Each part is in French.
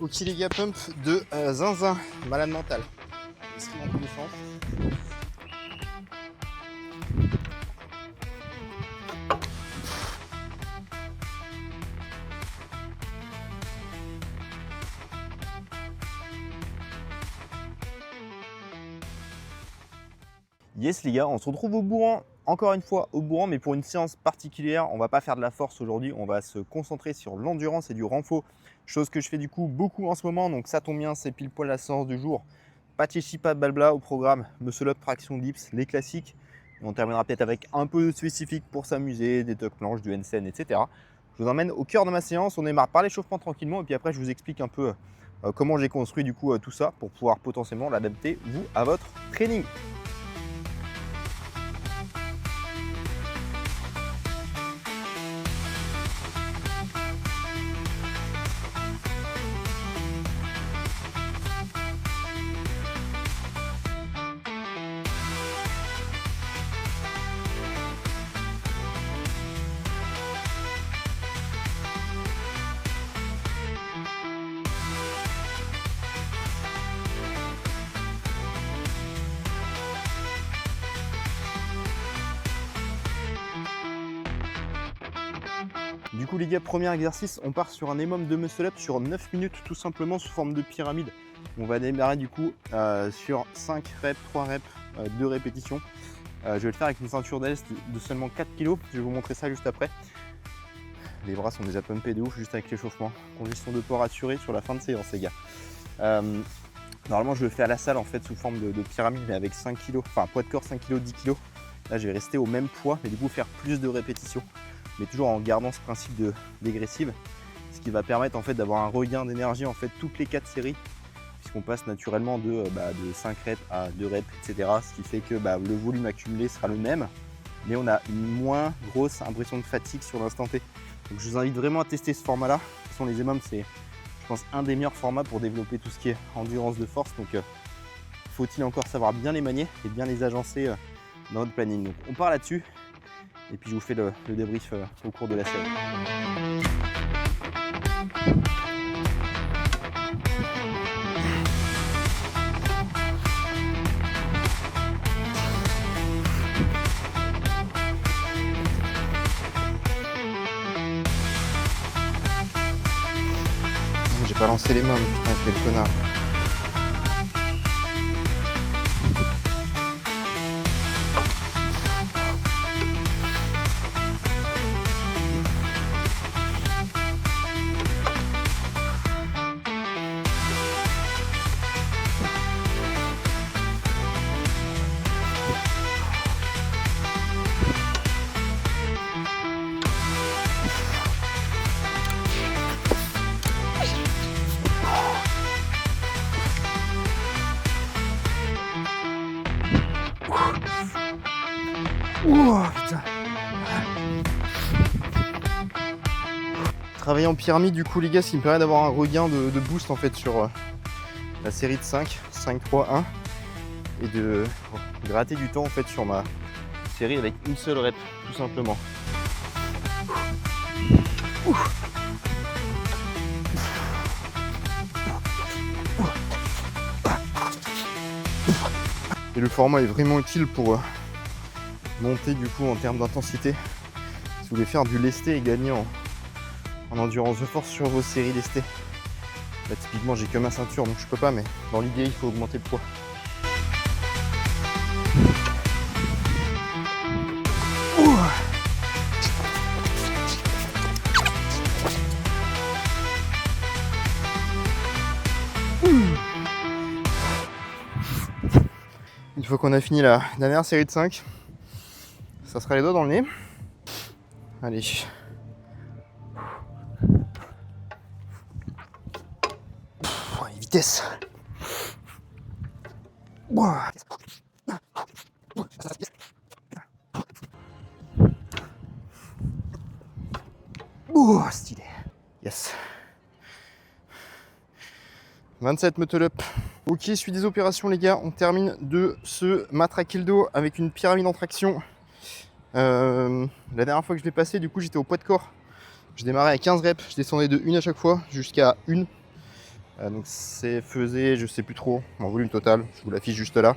Ok les gars, pump de zinzin, malade mental. Escrime en tous les sens. Yes les gars, on se retrouve au bourran, encore une fois au bourran, mais pour une séance particulière. On va pas faire de la force aujourd'hui, on va se concentrer sur l'endurance et du renfort, chose que je fais du coup beaucoup en ce moment, donc ça tombe bien, c'est pile poil la séance du jour. Pas de chichi, pas de blabla au programme, muscle up, traction dips, les classiques. Et on terminera peut-être avec un peu de spécifique pour s'amuser, des tuck planches, du handstand, etc. Je vous emmène au cœur de ma séance, on démarre par l'échauffement tranquillement, et puis après je vous explique un peu comment j'ai construit du coup tout ça pour pouvoir potentiellement l'adapter vous à votre training. Du coup les gars, premier exercice, on part sur un minimum de muscle up sur 9 minutes tout simplement sous forme de pyramide. On va démarrer du coup sur 5 reps, 3 reps, 2 répétitions. Je vais le faire avec une ceinture d'Els de seulement 4 kg. Je vais vous montrer ça juste après. Les bras sont déjà pumpés de ouf juste avec l'échauffement. Congestion de port assurée sur la fin de séance les gars. Normalement je le fais à la salle en fait sous forme de pyramide mais avec 5 kg, enfin poids de corps 5 kg, 10 kg. Là je vais rester au même poids mais du coup faire plus de répétitions. Mais toujours en gardant ce principe de dégressive, ce qui va permettre en fait d'avoir un regain d'énergie en fait toutes les 4 séries, puisqu'on passe naturellement de 5 reps à 2 reps, etc. Ce qui fait que le volume accumulé sera le même, mais on a une moins grosse impression de fatigue sur l'instant T. Donc je vous invite vraiment à tester ce format-là. De toute façon les EMOM c'est, je pense, un des meilleurs formats pour développer tout ce qui est endurance de force. Donc faut-il encore savoir bien les manier et bien les agencer dans votre planning. Donc on part là-dessus. Et puis je vous fais le débrief au cours de la série. J'ai pas lancé les mains, putain, quel connard. Ouh, putain. Travailler en pyramide du coup les gars, ce qui me permet d'avoir un regain de boost en fait sur la série de 5, 5, 3, 1 et de gratter du temps en fait sur ma série avec une seule rep tout simplement. Et le format est vraiment utile pour monter du coup en termes d'intensité. Si vous voulez faire du lesté et gagner en endurance de force sur vos séries lestées. Là typiquement j'ai que ma ceinture donc je peux pas, mais dans l'idée il faut augmenter le poids. Une fois qu'on a fini la dernière série de 5, ça sera les doigts dans le nez. Allez. Allez, vitesse. Stylé. Yes. 27 muscle up. Ok, suite des opérations les gars, on termine de se matraquer le dos avec une pyramide en traction. La dernière fois que je l'ai passé, du coup j'étais au poids de corps. Je démarrais à 15 reps, je descendais de 1 à chaque fois jusqu'à 1. Donc c'est faisait, je sais plus trop, en volume total, je vous l'affiche juste là.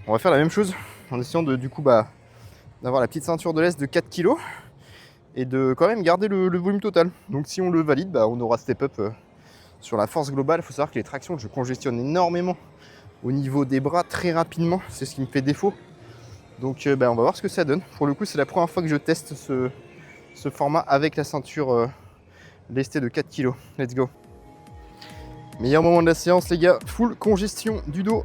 On va faire la même chose en essayant de du coup d'avoir la petite ceinture de lest de 4 kg et de quand même garder le volume total. Donc si on le valide, on aura step up sur la force globale. Il faut savoir que les tractions, je congestionne énormément au niveau des bras très rapidement, c'est ce qui me fait défaut. Donc on va voir ce que ça donne. Pour le coup, c'est la première fois que je teste ce format avec la ceinture lestée de 4 kg. Let's go. Meilleur moment de la séance les gars, full congestion du dos.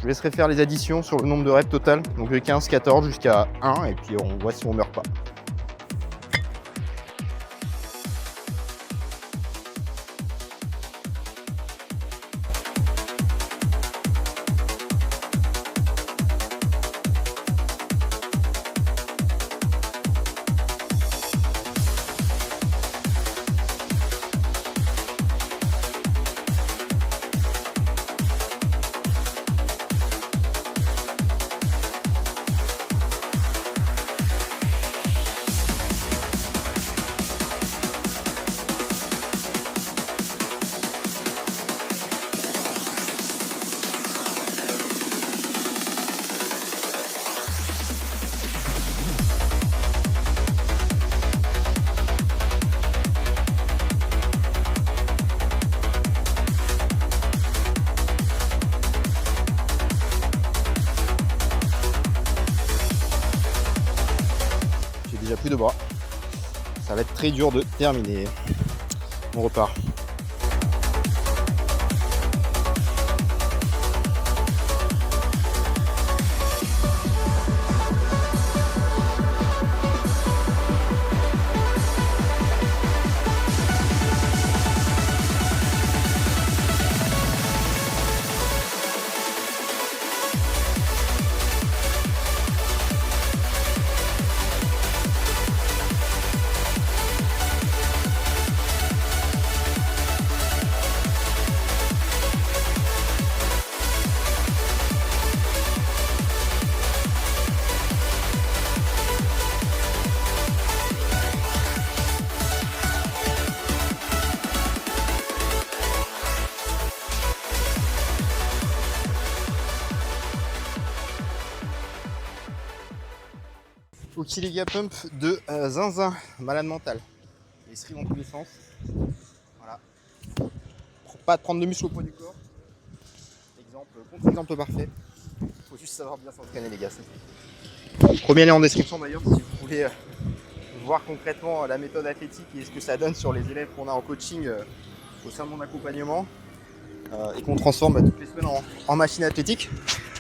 Je laisserai faire les additions sur le nombre de reps total, donc de 15, 14 jusqu'à 1 et puis on voit si on meurt pas. Plus de bras. Ça va être très dur de terminer. On repart. Ok les gars, pump de zinzin, malade mental. Les stries dans tous les sens. Voilà. Pas de prendre de muscle au poids du corps. Contre-exemple parfait. Faut juste savoir bien s'entraîner les gars. Premier lien en description d'ailleurs si vous voulez voir concrètement la méthode athlétique et ce que ça donne sur les élèves qu'on a en coaching au sein de mon accompagnement et qu'on transforme toutes les semaines en machine athlétique.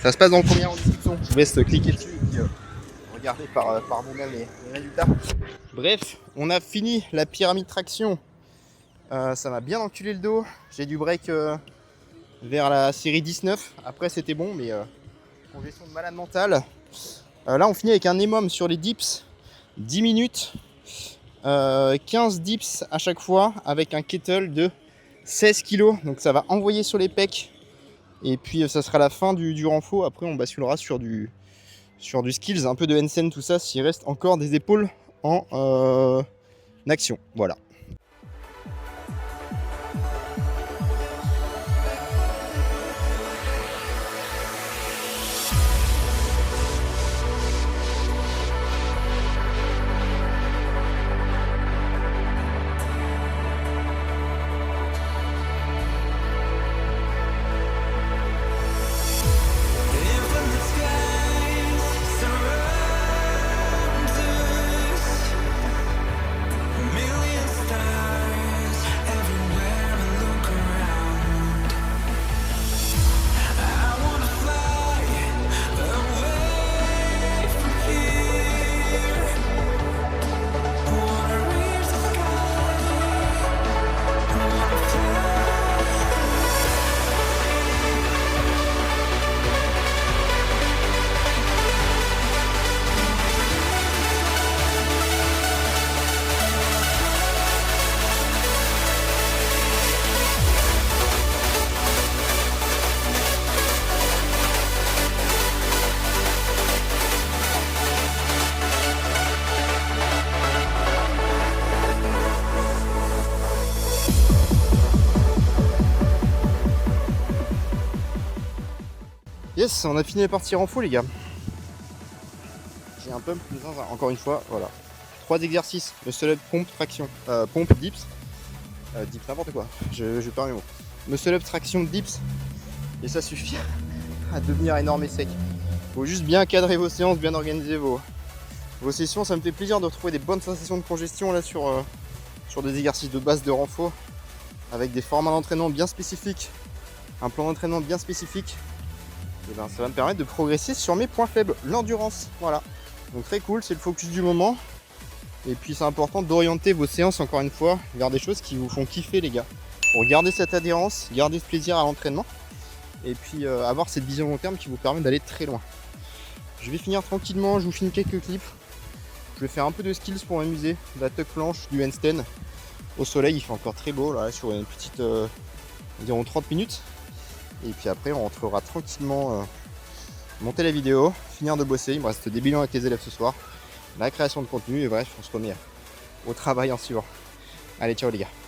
Ça se passe dans le premier lien en description. Je vous laisse cliquer dessus et puis regardez par vous-même les résultats. Bref, on a fini la pyramide traction. Ça m'a bien enculé le dos. J'ai dû break vers la série 19. Après c'était bon, mais congestion de malade mentale. Là on finit avec un EMOM sur les dips. 10 minutes. 15 dips à chaque fois avec un kettle de 16 kg. Donc ça va envoyer sur les pecs. Et puis ça sera la fin du renfort. Après on basculera sur du skills, un peu de handstand, tout ça, s'il reste encore des épaules en action. Voilà. Millions Yes, on a fini les parties renfo les gars. J'ai un pump de zinzin, encore une fois, voilà. 3 exercices, muscle up, pompe, traction, pompe, dips. Dips, n'importe quoi, je perds mes mots. Muscle up, traction, dips. Et ça suffit à devenir énorme et sec. Faut juste bien cadrer vos séances, bien organiser vos sessions. Ça me fait plaisir de retrouver des bonnes sensations de congestion là sur des exercices de base de renfort avec des formats d'entraînement bien spécifiques, un plan d'entraînement bien spécifique. Et ben, ça va me permettre de progresser sur mes points faibles, l'endurance. Voilà. Donc très cool, c'est le focus du moment. Et puis c'est important d'orienter vos séances encore une fois vers des choses qui vous font kiffer les gars. Pour garder cette adhérence, garder ce plaisir à l'entraînement. Et puis avoir cette vision long terme qui vous permet d'aller très loin. Je vais finir tranquillement, je vous filme quelques clips. Je vais faire un peu de skills pour m'amuser, de la tuck planche, du handstand. Au soleil, il fait encore très beau là, sur une petite environ 30 minutes. Et puis après, on rentrera tranquillement monter la vidéo, finir de bosser. Il me reste des bilans avec les élèves ce soir, la création de contenu et bref, on se remet au travail en suivant. Allez, ciao les gars.